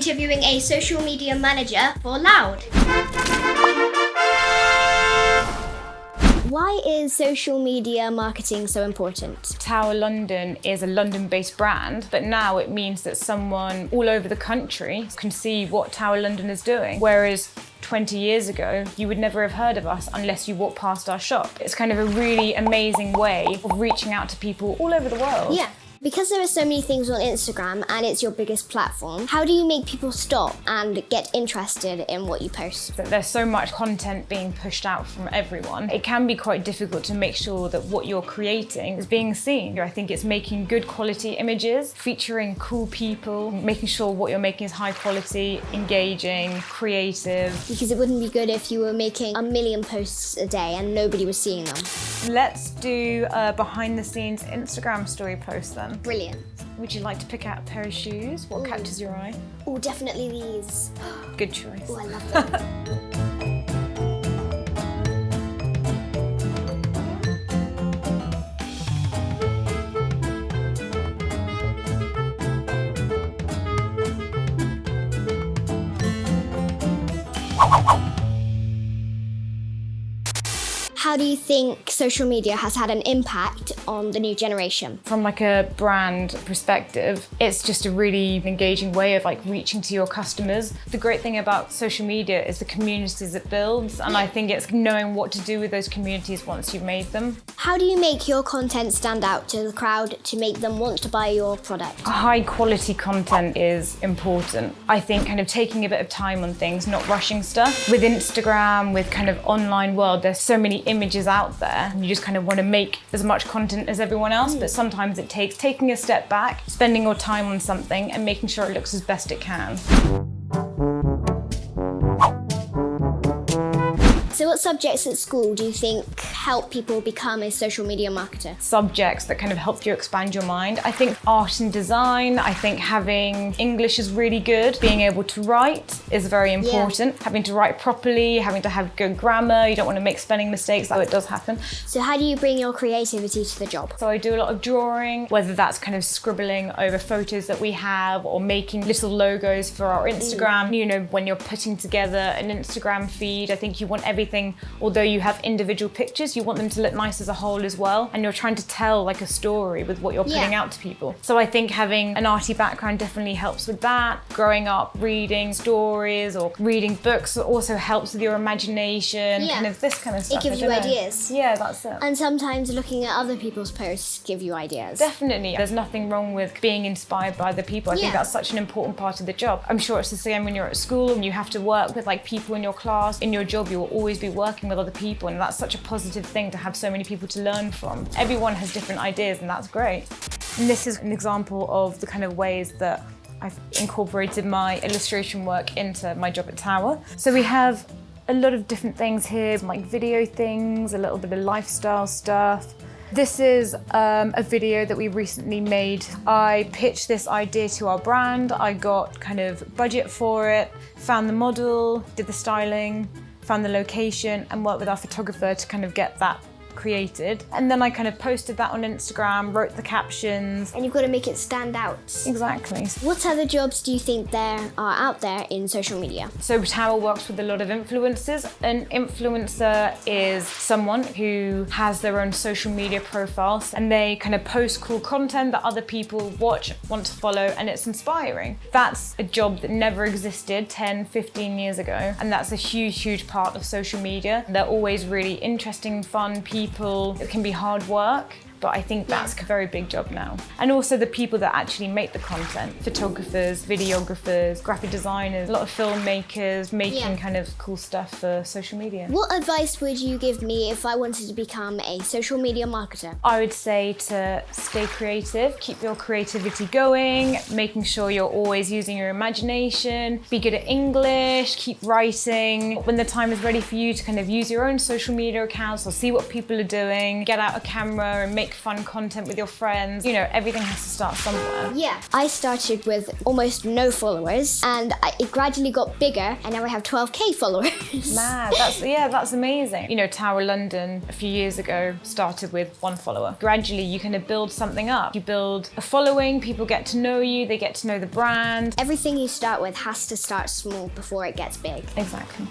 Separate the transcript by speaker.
Speaker 1: interviewing a social media manager for Loud. Why is social media marketing so important?
Speaker 2: Tower London is a London-based brand, but now it means that someone all over the country can see what Tower London is doing. Whereas 20 years ago, you would never have heard of us unless you walked past our shop. It's kind of a really amazing way of reaching out to people all over the world.
Speaker 1: Yeah. Because there are so many things on Instagram and it's your biggest platform, how do you make people stop and get interested in what you post?
Speaker 2: There's so much content being pushed out from everyone. It can be quite difficult to make sure that what you're creating is being seen. I think it's making good quality images, featuring cool people, making sure what you're making is high quality, engaging, creative.
Speaker 1: Because it wouldn't be good if you were making 1 million posts a day and nobody was seeing them.
Speaker 2: Let's do a behind the scenes Instagram story post then.
Speaker 1: Brilliant.
Speaker 2: Would you like to pick out a pair of shoes? What catches your eye?
Speaker 1: Oh, definitely these.
Speaker 2: Good choice.
Speaker 1: Oh, I love them. How do you think social media has had an impact on the new generation?
Speaker 2: From like a brand perspective, it's just a really engaging way of like reaching to your customers. The great thing about social media is the communities it builds, and I think it's knowing what to do with those communities once you've made them.
Speaker 1: How do you make your content stand out to the crowd to make them want to buy your product?
Speaker 2: High quality content is important. I think kind of taking a bit of time on things, not rushing stuff. With Instagram, with kind of online world, there's so many images out there. You just kind of want to make as much content as everyone else, but sometimes it takes taking a step back, spending your time on something and making sure it looks as best it can.
Speaker 1: So what subjects at school do you think help people become a social media marketer?
Speaker 2: Subjects that kind of help you expand your mind. I think art and design, I think having English is really good. Being able to write is very important. Yeah. Having to write properly, having to have good grammar, you don't want to make spelling mistakes, though it does happen.
Speaker 1: So how do you bring your creativity to the job?
Speaker 2: So I do a lot of drawing, whether that's kind of scribbling over photos that we have or making little logos for our Instagram. You know, when you're putting together an Instagram feed, I think you want everything, although you have individual pictures, you want them to look nice as a whole as well. And you're trying to tell like a story with what you're putting out to people. So I think having an arty background definitely helps with that. Growing up reading stories or reading books also helps with your imagination, kind of this kind of stuff.
Speaker 1: It gives you ideas.
Speaker 2: Yeah, that's it.
Speaker 1: And sometimes looking at other people's posts give you ideas.
Speaker 2: Definitely. There's nothing wrong with being inspired by other people. I think that's such an important part of the job. I'm sure it's the same when you're at school and you have to work with like people in your class. In your job, you will always be working with other people, and that's such a positive thing to have so many people to learn from. Everyone has different ideas, and that's great. And this is an example of the kind of ways that I've incorporated my illustration work into my job at Tower. So we have a lot of different things here, like video things, a little bit of lifestyle stuff. This is a video that we recently made. I pitched this idea to our brand. I got kind of budget for it, found the model, did the styling, found the location and worked with our photographer to kind of get that created. And then I kind of posted that on Instagram, wrote the captions.
Speaker 1: And you've got to make it stand out.
Speaker 2: Exactly.
Speaker 1: What other jobs do you think there are out there in social media?
Speaker 2: So Tower works with a lot of influencers. An influencer is someone who has their own social media profiles and they kind of post cool content that other people watch, want to follow, and it's inspiring. That's a job that never existed 10, 15 years ago. And that's a huge, huge part of social media. They're always really interesting, fun people. It can be hard work, but I think that's a very big job now. And also the people that actually make the content, photographers, videographers, graphic designers, a lot of filmmakers making kind of cool stuff for social media.
Speaker 1: What advice would you give me if I wanted to become a social media marketer?
Speaker 2: I would say to stay creative, keep your creativity going, making sure you're always using your imagination, be good at English, keep writing. When the time is ready for you to kind of use your own social media accounts or see what people are doing, get out a camera and make fun content with your friends. You know, everything has to start somewhere.
Speaker 1: Yeah. I started with almost no followers, and it gradually got bigger, and now I have 12k followers.
Speaker 2: Mad. That's amazing. You know, Tower London a few years ago started with 1 follower. Gradually, you kind of build something up. You build a following, people get to know you, they get to know the brand.
Speaker 1: Everything you start with has to start small before it gets big.
Speaker 2: Exactly.